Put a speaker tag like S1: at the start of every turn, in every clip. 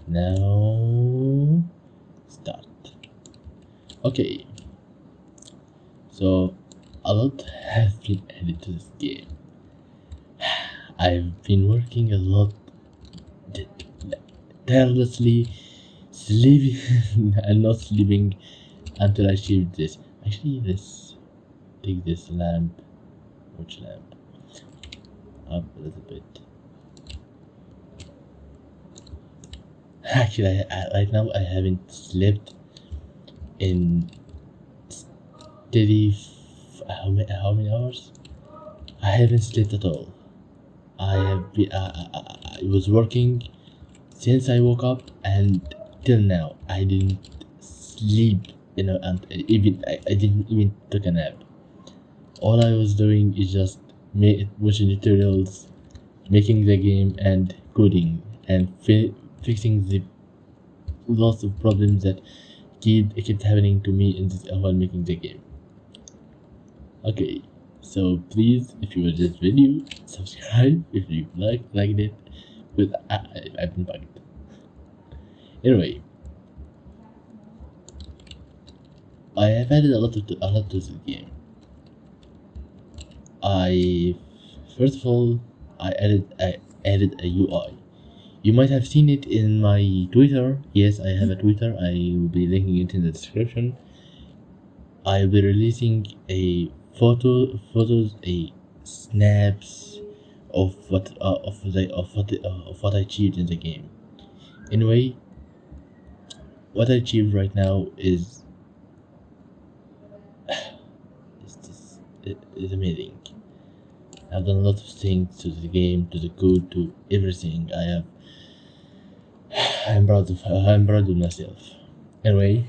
S1: Now start. Okay, so a lot has been added to this game. I've been working a lot, t- tirelessly, sleeping and not sleeping until I achieved this. Actually, take this lamp. Which lamp? Up a little bit. Actually, right now I haven't slept in steady. How many hours? I haven't slept at all. I have been. I was working since I woke up and till now. I didn't sleep. And even I didn't even take a nap. All I was doing is just watching tutorials, making the game, and coding and fixing the lots of problems that kept happening to me in this while making the game. Okay, so please, if you watch this video, subscribe if you liked it. But I've been bugged. Anyway, I have added a lot to this game. First of all, I added a UI. You might have seen it in my Twitter. Yes, I have a Twitter. I will be linking it in the description. I'll be releasing a photos, a snaps of what I achieved in the game. Anyway, what I achieved right now is is amazing. I've done a lot of things to the game, to the code, to everything. I'm proud of myself. Anyway,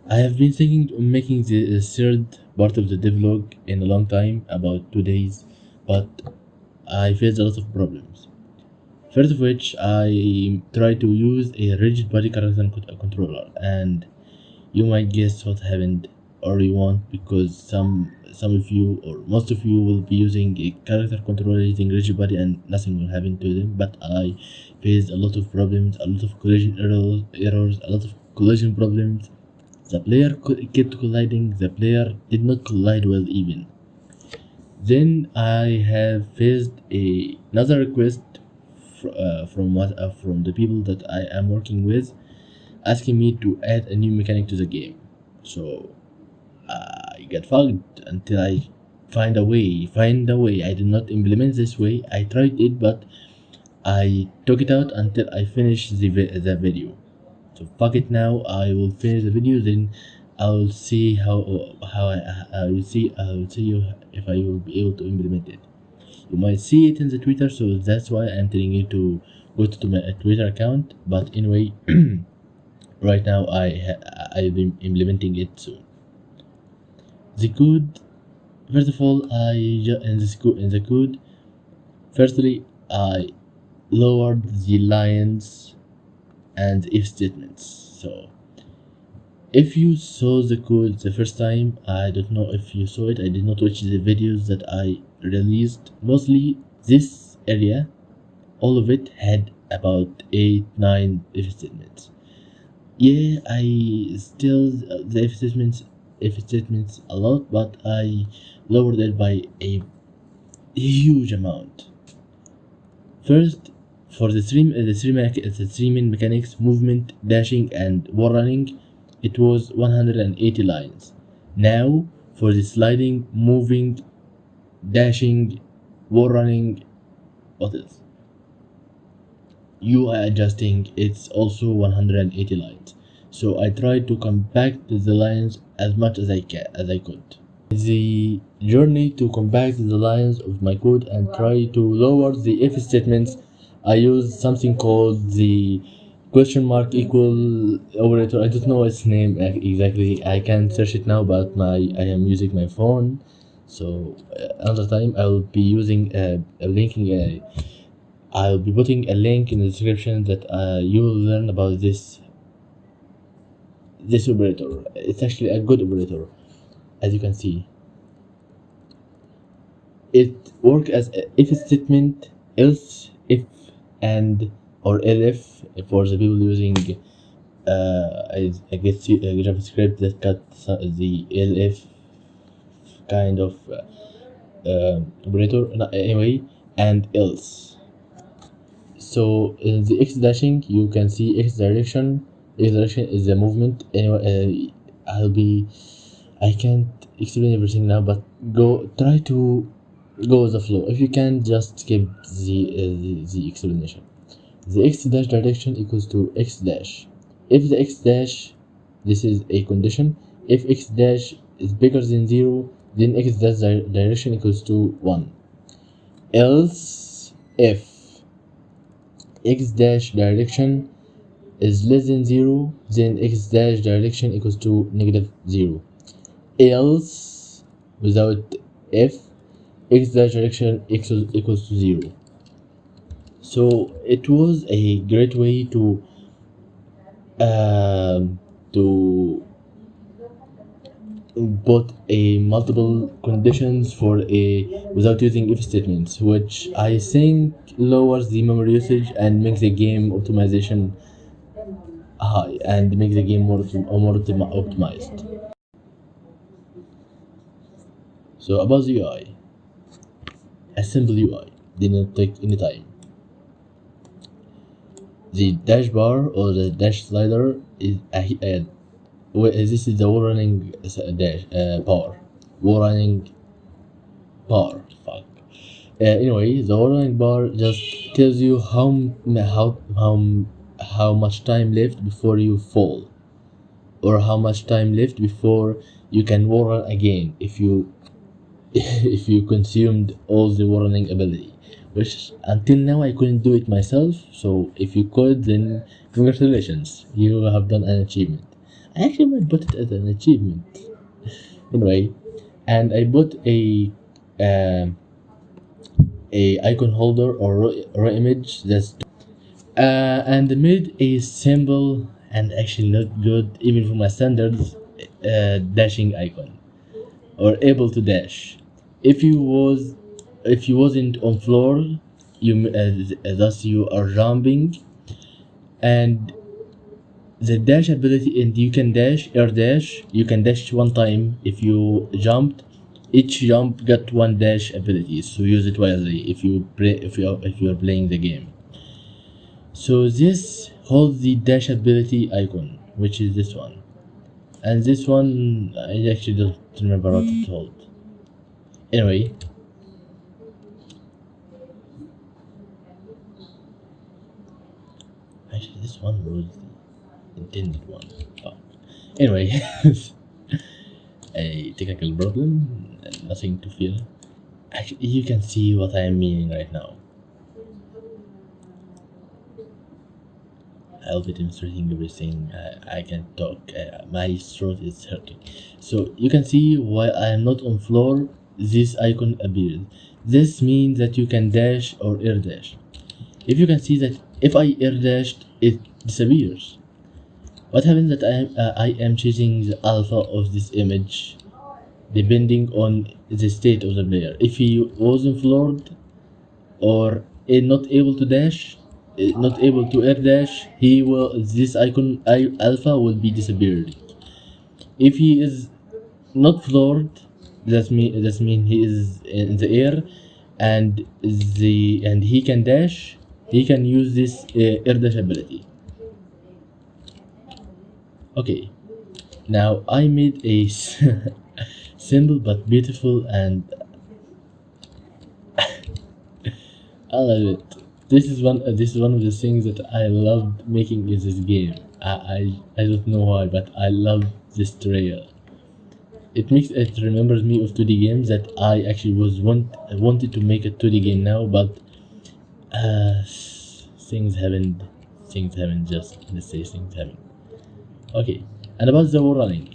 S1: I have been thinking of making the third part of the devlog in a long time, about 2 days, but I faced a lot of problems. First of which, I tried to use a rigid body character controller, and you might guess what happened, or you won't, because some of you or most of you will be using a character controller using rigid body and nothing will happen to them. But I faced a lot of problems, a lot of collision errors, a lot of collision problems. The player kept colliding. The player did not collide well even. Then I have faced another request from the people that I am working with, asking me to add a new mechanic to the game. So I get fucked until I find a way. I did not implement this way. I tried it, but I took it out until I finished the video. So fuck it now. I will finish the video, then I will see I will see you if I will be able to implement it. You might see it in the Twitter, so that's why I'm telling you to go to my Twitter account. But anyway, right now I'll be implementing it soon. The code. First of all, in the code. Firstly, I lowered the lines and if statements. So if you saw the code the first time, I don't know if you saw it. I did not watch the videos that I released. Mostly this area, all of it had about 8-9 if statements. Yeah, I still the if statements a lot, but I lowered it by a huge amount. First, for the three main mechanics: movement, dashing, and wall running, it was 180 lines. Now, for the sliding, moving, dashing, wall running, what else? UI adjusting, it's also 180 lines. So I tried to compact the lines as much as I could. The journey to compact the lines of my code and try to lower the if statements, I used something called the question mark equal operator. I don't know its name exactly. I can search it now, but I am using my phone. So another time I will be using I'll be putting a link in the description that you will learn about this operator. It's actually a good operator, as you can see. It works as a if statement, else if, and or elif for the people using I guess JavaScript that cut the elif kind of operator. Anyway, and else. So in the x dashing, you can see x direction. X direction is the movement. Anyway, I can't explain everything now, but try to go with the flow. If you can, just skip the explanation. The x dash direction equals to x dash. If the x dash, this is a condition. If x dash is bigger than 0, then x dash direction equals to 1. Else, if x dash direction is less than 0, then x dash direction equals to -0. Else, without if, x dash direction equals to 0. So it was a great way to put a multiple conditions for without using if statements, which I think lowers the memory usage and makes the game optimization high and makes the game more optimized. So about the UI, a simple UI did not take any time. The dash bar or the dash slider is this is the wall running dash bar. Wall running bar. Fuck. Anyway, the wall running bar just tells you how much time left before you fall, or how much time left before you can wall run again if you if you consumed all the wall running ability. Which until now I couldn't do it myself, so if you could, then congratulations, you have done an achievement. I actually might put it as an achievement. Anyway, and I put a icon holder or raw image that's and made a simple and actually not good even for my standards dashing icon, or able to dash. If you wasn't on floor, thus you are jumping, and the dash ability, and you can dash air dash. You can dash one time if you jumped. Each jump got one dash ability, so use it wisely if you are playing the game. So this holds the dash ability icon, which is this one, and this one I actually don't remember what it holds. Anyway. Actually, this one was the intended one. Oh. Anyway, a technical problem, nothing to fear. Actually, you can see what I am meaning right now. I'll be demonstrating everything. I can't talk. My throat is hurting. So you can see while I am not on floor, this icon appears. This means that you can dash or air dash. If you can see that if I air dashed, it disappears. What happens that I am changing the alpha of this image depending on the state of the player. If he wasn't floored or not able to dash, not able to air dash, this icon alpha will be disappeared. If he is not floored, that mean he is in the air and he can dash. He can use this air dash ability. Okay, now I made a simple but beautiful, and I love it. This is one of the things that I loved making in this game. I don't know why, but I love this trail. It remembers me of 2D games that I actually wanted to make a 2D game now, but things haven't just, let's say things haven't. Okay, and about the wall running,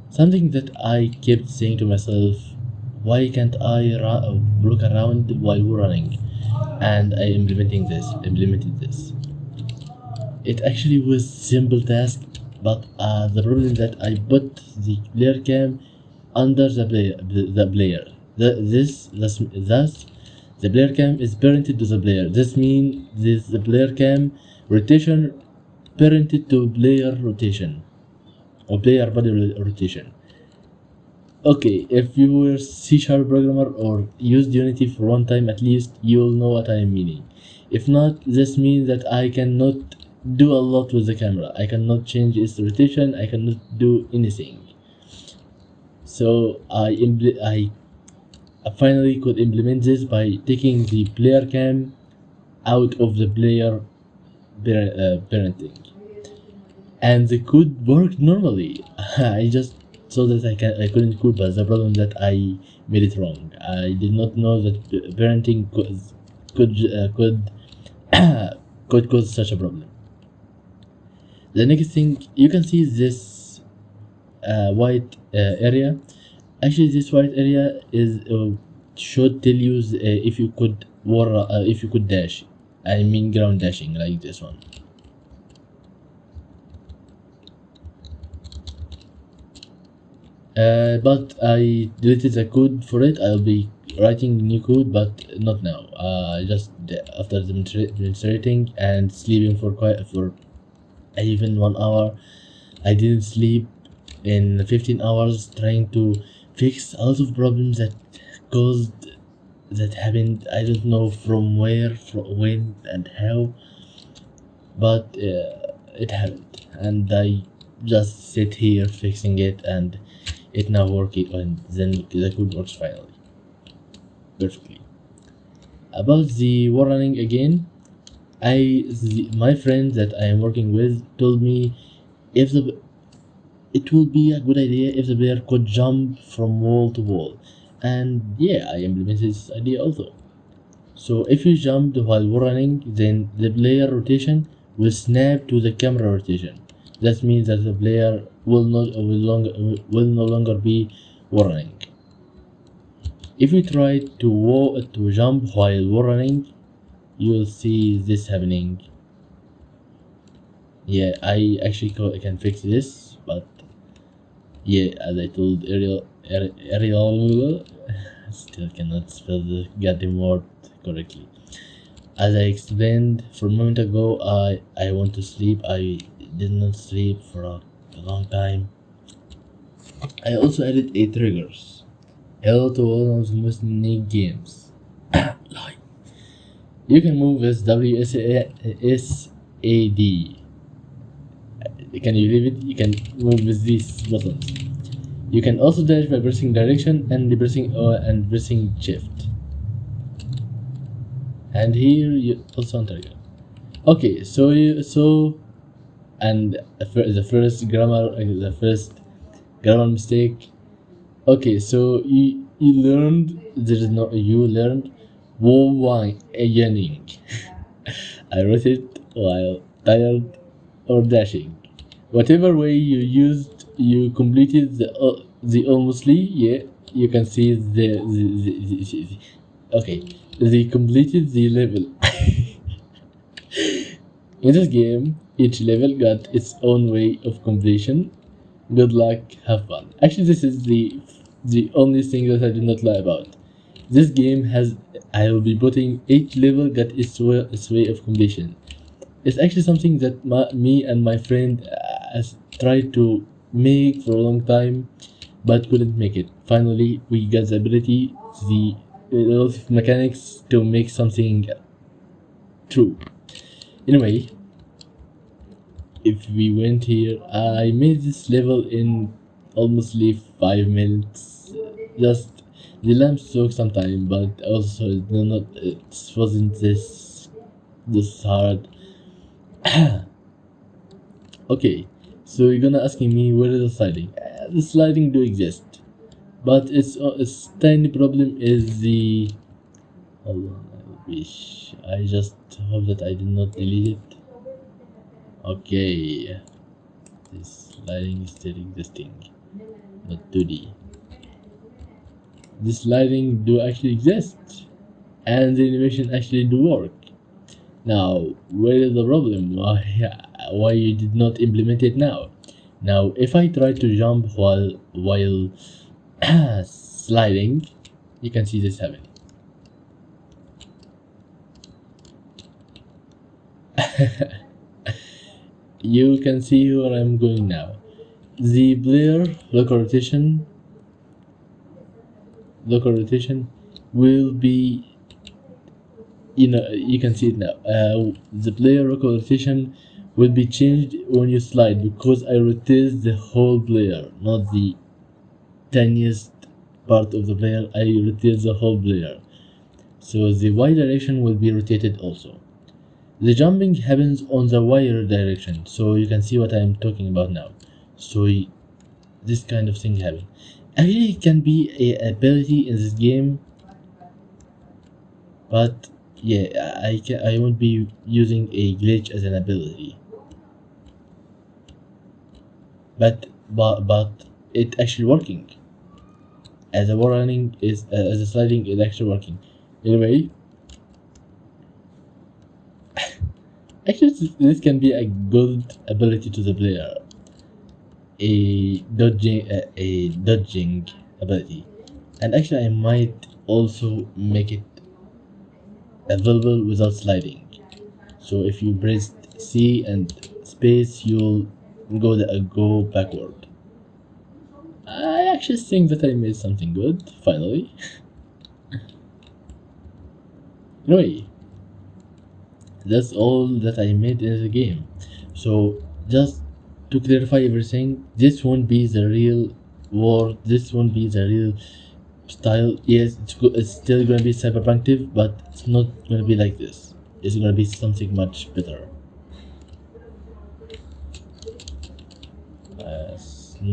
S1: something that I kept saying to myself, why can't I look around while wall running? And I implemented this. It actually was simple task, but the problem that I put the player cam under the player. Thus The player cam is parented to the player. This means the player cam rotation parented to player rotation or player body rotation. Okay, if you were C# programmer or used Unity for one time at least, you'll know what I am meaning. If not, this means that I cannot do a lot with the camera. I cannot change its rotation. I cannot do anything. So I finally could implement this by taking the player cam out of the player parenting, and the code worked normally. I just saw that I couldn't code, but the problem that I made it wrong. I did not know that parenting could cause such a problem. The next thing, you can see this white area. Actually, this white area is should tell you if you could dash. I mean ground dashing, like this one. But I deleted the code for it. I'll be writing new code, but not now. Just after demonstrating and sleeping for even 1 hour. I didn't sleep in 15 hours trying to fix a lot of problems that happened. I don't know from where, from when, and how, but it happened, and I just sit here fixing it, and it now working, and then the code works finally perfectly. About the wall running again, my friend that I am working with told me it will be a good idea if the player could jump from wall to wall, and yeah, I implemented this idea also. So if you jump while wall running, then the player rotation will snap to the camera rotation. That means that the player will no longer be wall running. If you try to jump while wall running, you will see this happening. Yeah, I actually can fix this, but yeah, as I told Ariel still cannot spell the goddamn word correctly. As I explained from a moment ago, I want to sleep. I did not sleep for a long time. I also added 8 triggers. Hello to all of the most unique games. Lie. You can move with WSAD. Can you leave it? You can move with these buttons. You can also dash by pressing direction and pressing shift. And here you also on trigger. Okay, and the first grammar mistake. Okay, so you learned whining. I wrote it while tired or dashing. Whatever way you used, you completed the almostly. Yeah, you can see they completed the level. In this game, each level got its own way of completion. Good luck, have fun. Actually, this is the only thing that I did not lie about. This game I will be putting each level got its way of completion. It's actually something that me and my friend has tried to make for a long time, but couldn't make it. Finally, we got the ability, the lot of mechanics to make something true. Anyway, if we went here, I made this level in almost 5 minutes. Just the lamps took some time, but also it wasn't this hard. Okay, so you're gonna asking me where is the sliding? The sliding do exist, but its tiny problem is the. Hold on, I just hope that I did not delete it. Okay, this sliding is still existing, not 2D. This sliding do actually exist, and the animation actually do work. Now, where is the problem? Why you did not implement it now? Now, if I try to jump while sliding, you can see this happening. You can see where I'm going now. The player local rotation will be, you can see it now. The player local rotation will be changed when you slide, because I rotate the whole player, not the tiniest part of the player. I rotate the whole player, so the y direction will be rotated also. The jumping happens on the y direction, so you can see what I am talking about now. So this kind of thing happen. Actually, it can be a ability in this game, but yeah, I won't be using a glitch as an ability. But it actually working. As a wall running is as a sliding is actually working. Anyway, actually this can be a good ability to the player. A dodging ability, and actually I might also make it available without sliding. So if you press C and space, you'll go backward. I actually think that I made something good finally. Anyway, that's all that I made in the game. So just to clarify everything, this won't be the real world, this won't be the real style. Yes, it's still gonna be cyberpunktive, but it's not gonna be like this. It's gonna be something much better.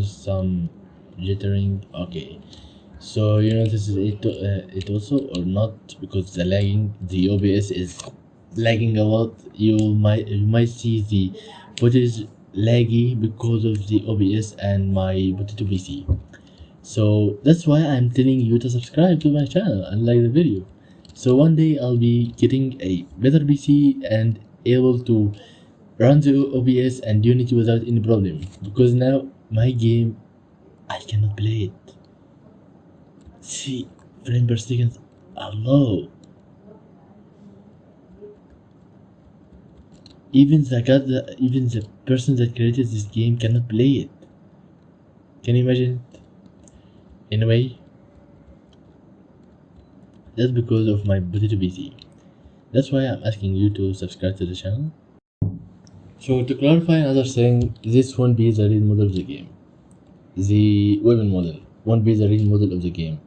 S1: Some jittering. Okay, so you notice it also or not, because the OBS is lagging a lot. You might see the footage laggy because of the OBS and my Potato PC. So that's why I'm telling you to subscribe to my channel and like the video. So one day I'll be getting a better PC and able to run the OBS and Unity without any problem, because now my game, I cannot play it. See, frame per second are low. Even the person that created this game cannot play it. Can you imagine it? Anyway, that's because of my Potato PC. That's why I'm asking you to subscribe to the channel. So to clarify another thing, this won't be the real model of the game. The weapon model won't be the real model of the game.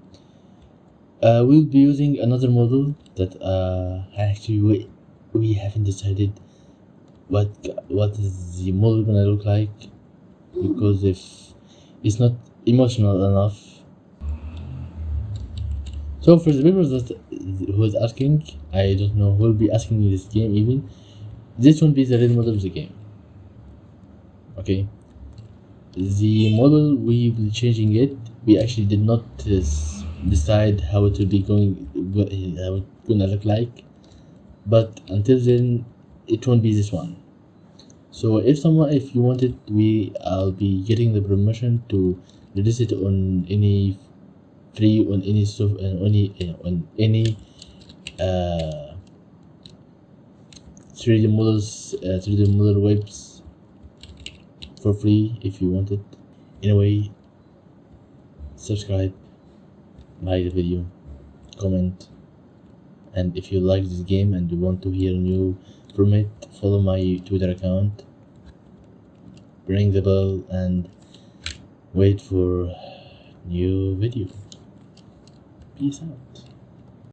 S1: We'll be using another model that actually we haven't decided what is the model gonna look like, because if it's not emotional enough. So for the people who is asking, I don't know who will be asking me this game even, this won't be the real model of the game. Okay, the model we will be changing it. We actually did not decide how it will be how it's gonna look like, but until then it won't be this one. So if you want it, I'll be getting the permission to release it on any free, on any stuff, on any 3D model webs for free if you want it. Anyway, subscribe, like the video, comment, and if you like this game and you want to hear new from it, follow my Twitter account, ring the bell, and wait for new video. Peace out.